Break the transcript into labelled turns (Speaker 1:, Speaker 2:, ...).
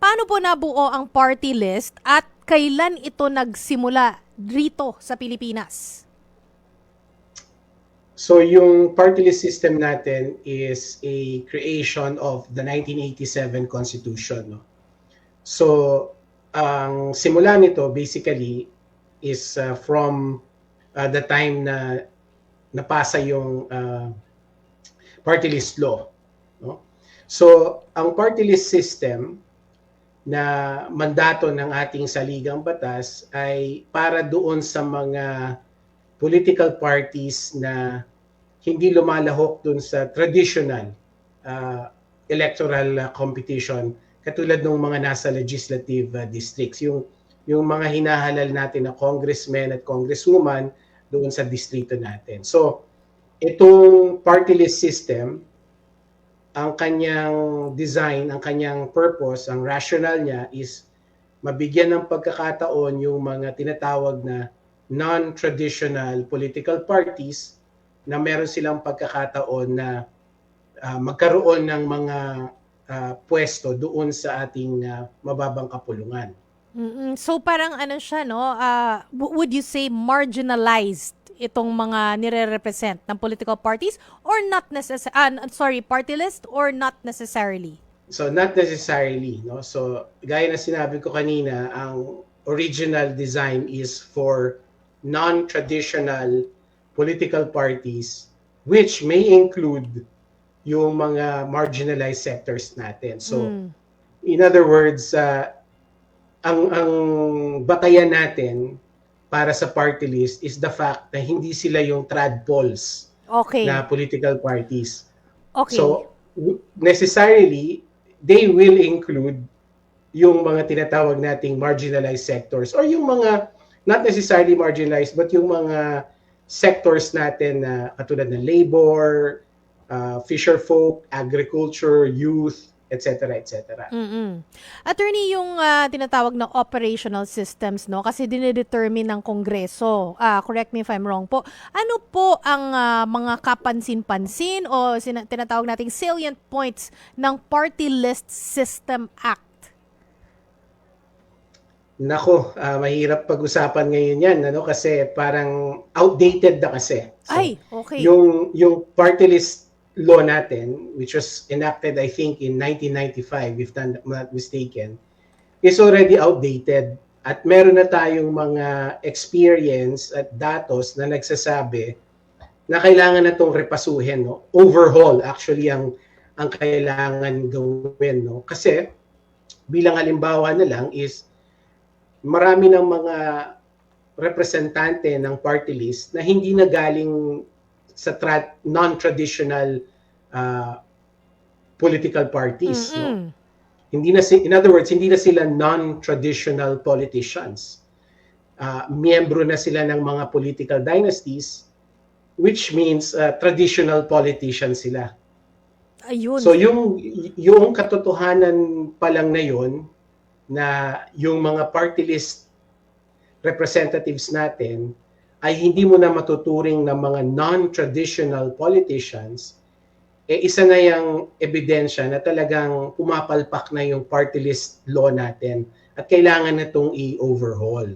Speaker 1: paano po nabuo ang party list at kailan ito nagsimula rito sa Pilipinas?
Speaker 2: So yung party list system natin is a creation of the 1987 Constitution. No? So ang simula nito basically is from the time na napasa yung party list law. No? So ang party list system na mandato ng ating saligang batas ay para doon sa mga political parties na hindi lumalahok dun sa traditional electoral competition katulad ng mga nasa legislative districts. Yung mga hinahalal natin na congressmen at congresswoman doon sa distrito natin. So, itong party list system, ang kanyang design, ang kanyang purpose, ang rationale niya is mabigyan ng pagkakataon yung mga tinatawag na non-traditional political parties na meron silang pagkakataon na magkaroon ng mga pwesto doon sa ating mababang kapulungan.
Speaker 1: So parang ano siya, no? Would you say marginalized itong mga nire-represent ng political parties or not necessarily, party list or not necessarily?
Speaker 2: So not necessarily, no? So gaya na sinabi ko kanina, ang original design is for non-traditional political parties which may include yung mga marginalized sectors natin. So in other words, ang batayan natin para sa party list is the fact na hindi sila yung tradpoles na political parties.
Speaker 1: Okay.
Speaker 2: So necessarily they will include yung mga tinatawag nating marginalized sectors or yung mga not necessarily marginalized but yung mga sectors natin na katulad ng labor, fisherfolk, agriculture, youth, etc. etc.
Speaker 1: Attorney, yung tinatawag na operational systems, no? Kasi dinedetermine ng Kongreso. Correct me if I'm wrong po. Ano po ang mga kapansin-pansin o tinatawag nating salient points ng Party List System Act?
Speaker 2: Nako, mahirap pag-usapan ngayon yan, ano? Kasi parang outdated na kasi. So,
Speaker 1: okay.
Speaker 2: Yung party list law natin, which was enacted I think in 1995 if not mistaken, is already outdated at meron na tayong mga experience at datos na nagsasabi na kailangan na itong repasuhin, no? Overhaul actually ang kailangan gawin, no? Kasi bilang halimbawa na lang is marami ng mga representante ng party list na hindi na galing sa non-traditional political parties. No? In other words, hindi na sila non-traditional politicians. Miyembro na sila ng mga political dynasties, which means traditional politicians sila.
Speaker 1: Ayun.
Speaker 2: So yung katotohanan pa lang na yun, na yung mga party list representatives natin ay hindi mo na matuturing ng mga non-traditional politicians, isa na yung ebidensya na talagang pumapalpak na yung party list law natin at kailangan na itong i-overhaul.